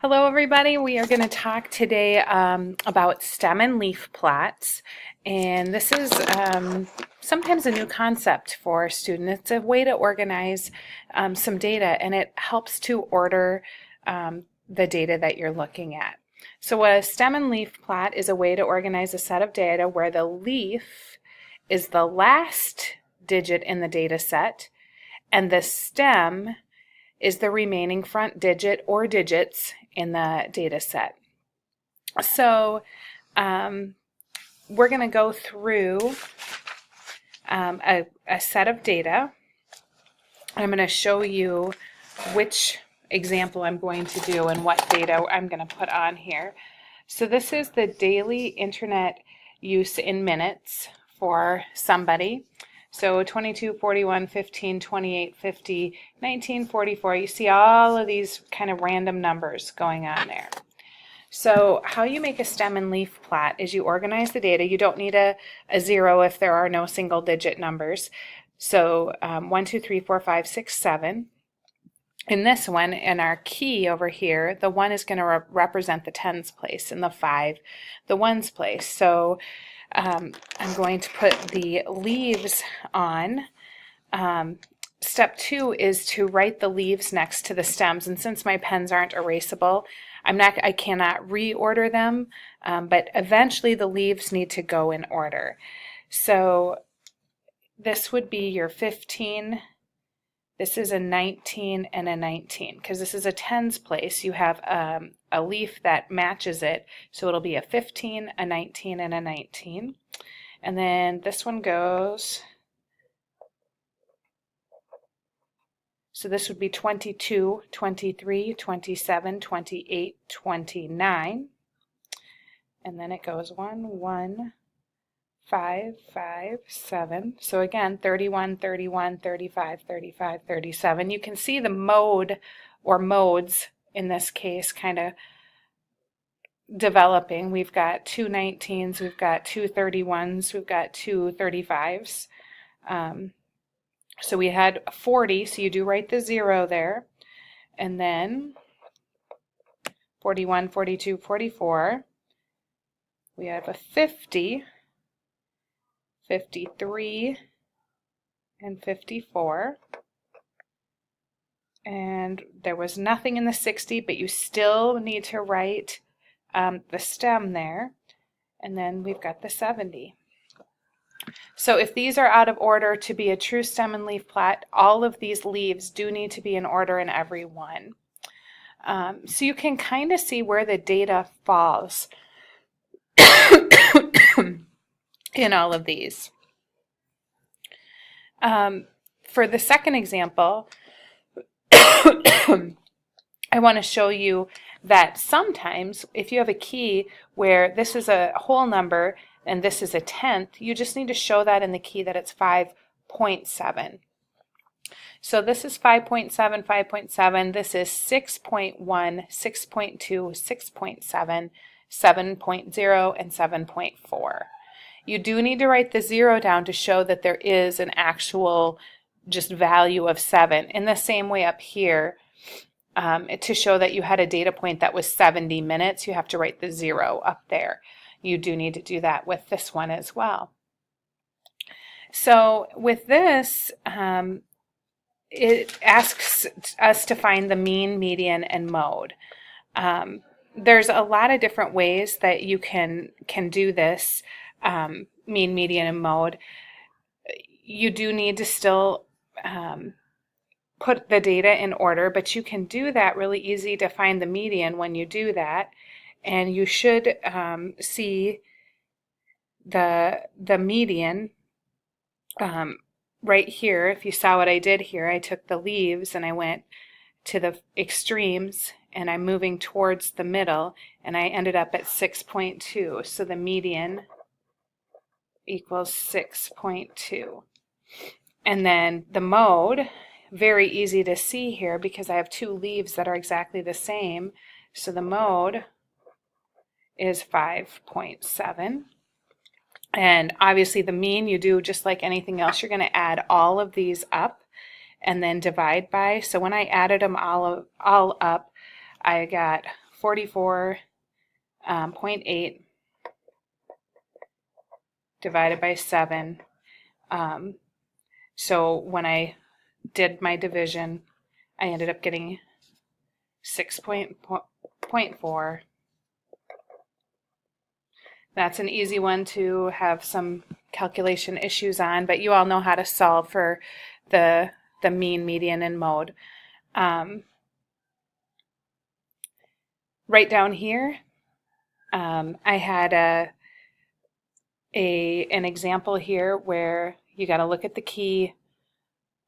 Hello everybody, we are going to talk today about stem and leaf plots, and this is sometimes a new concept for students. It's a way to organize some data, and it helps to order the data that you're looking at. So a stem and leaf plot is a way to organize a set of data where the leaf is the last digit in the data set and the stem is the remaining front digit or digits in the data set. So we're going to go through a set of data. I'm going to show you which example I'm going to do and what data I'm going to put on here. So this is the daily internet use in minutes for somebody. So 22, 41, 15, 28, 50, 19, 44. You see all of these kind of random numbers going on there. So how you make a stem and leaf plot is you organize the data. You don't need a zero if there are no single digit numbers. So 1, 2, 3, 4, 5, 6, 7. In this one, in our key over here, the 1 is going to represent the tens place and the 5, the ones place. So I'm going to put the leaves on. Step 2 is to write the leaves next to the stems, and since my pens aren't erasable, I cannot reorder them, but eventually the leaves need to go in order. So this would be your 15. This is a 19 and a 19 because this is a tens place. You have a leaf that matches it, so it'll be a 15, a 19, and a 19. And then this one goes, so this would be 22, 23, 27, 28, 29. And then it goes 1, 1, 5, 5, 7. So again, 31, 31, 35, 35, 37. You can see the mode or modes in this case kind of developing. We've got two 19s, we've got two 31s, we've got two 35s. So we had 40, so you do write the 0 there. And then 41, 42, 44. We have a 50. 53 and 54, and there was nothing in the 60, but you still need to write the stem there, and then we've got the 70. So if these are out of order to be a true stem and leaf plot, all of these leaves do need to be in order in every one. So you can kind of see where the data falls in all of these. For the second example, I want to show you that sometimes if you have a key where this is a whole number and this is a tenth, you just need to show that in the key that it's 5.7. So this is 5.7, 5.7. This is 6.1, 6.2, 6.7, 7.0, and 7.4. You do need to write the 0 down to show that there is an actual just value of 7. In the same way up here, to show that you had a data point that was 70 minutes, you have to write the 0 up there. You do need to do that with this one as well. So with this, it asks us to find the mean, median, and mode. There's a lot of different ways that you can do this. Mean, median, and mode. You do need to still put the data in order, but you can do that really easy to find the median when you do that, and you should see the median right here. If you saw what I did here, I took the leaves and I went to the extremes and I'm moving towards the middle, and I ended up at 6.2. So the median equals 6.2. And then the mode, very easy to see here because I have two leaves that are exactly the same. So the mode is 5.7. And obviously the mean, you do just like anything else, you're going to add all of these up and then divide by. So when I added them all up, I got 44.8 divided by 7. So when I did my division, I ended up getting 6.4. That's an easy one to have some calculation issues on, but you all know how to solve for the mean, median, and mode. Right down here, I had an example here where you got to look at the key.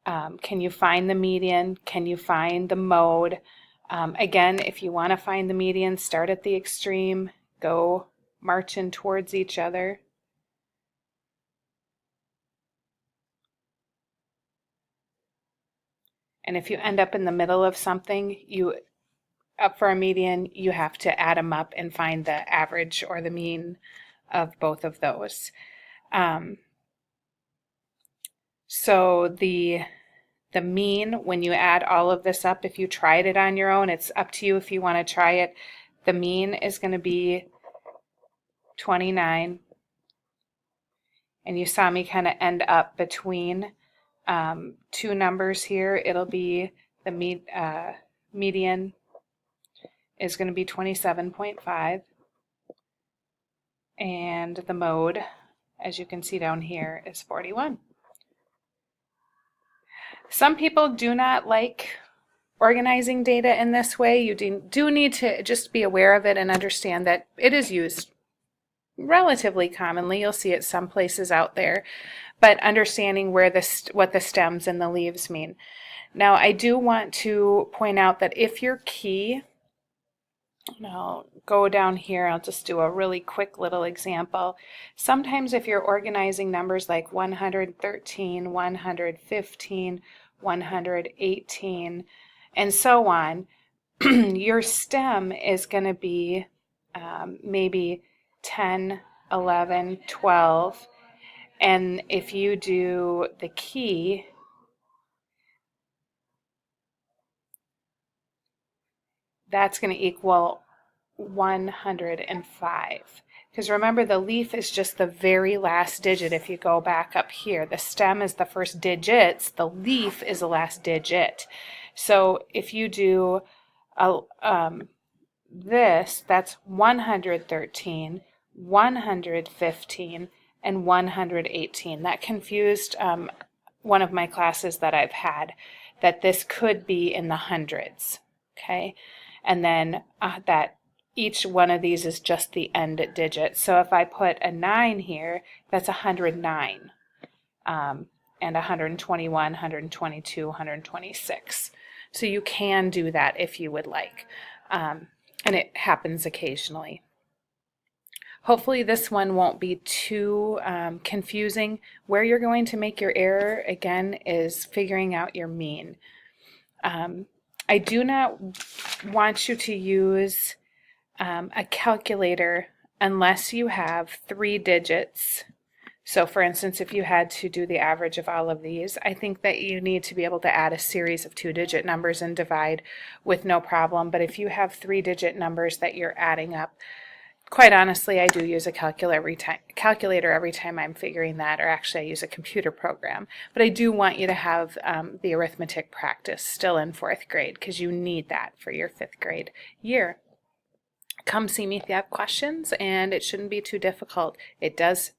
Can you find the median? Can you find the mode? Again, if you want to find the median, start at the extreme, go marching towards each other. And if you end up in the middle of something, up for a median, you have to add them up and find the average or the mean of both of those. So the mean, when you add all of this up, if you tried it on your own, it's up to you if you want to try it. The mean is going to be 29. And you saw me kind of end up between two numbers here. It'll be the median is going to be 27.5. And the mode, as you can see down here, is 41. Some people do not like organizing data in this way. You do need to just be aware of it and understand that it is used relatively commonly. You'll see it some places out there, but understanding where what the stems and the leaves mean. Now, I do want to point out that if your key, and I'll go down here, I'll just do a really quick little example. Sometimes if you're organizing numbers like 113, 115, 118, and so on, your stem is going to be maybe 10, 11, 12, and if you do the key, that's going to equal 105. Because remember, the leaf is just the very last digit. If you go back up here, the stem is the first digits, the leaf is the last digit. So if you do this, that's 113, 115, and 118. That confused one of my classes that I've had, that this could be in the hundreds, okay? And then that each one of these is just the end digit. So if I put a 9 here, that's 109, and 121, 122, 126. So you can do that if you would like, and it happens occasionally. Hopefully this one won't be too confusing. Where you're going to make your error, again, is figuring out your mean. I do not want you to use a calculator unless you have 3 digits. So for instance, if you had to do the average of all of these, I think that you need to be able to add a series of 2-digit numbers and divide with no problem. But if you have 3-digit numbers that you're adding up, quite honestly, I do use a calculator every time I'm figuring that, or actually I use a computer program. But I do want you to have the arithmetic practice still in 4th grade, because you need that for your 5th grade year. Come see me if you have questions, and it shouldn't be too difficult. It does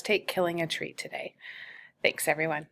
take killing a tree today. Thanks, everyone.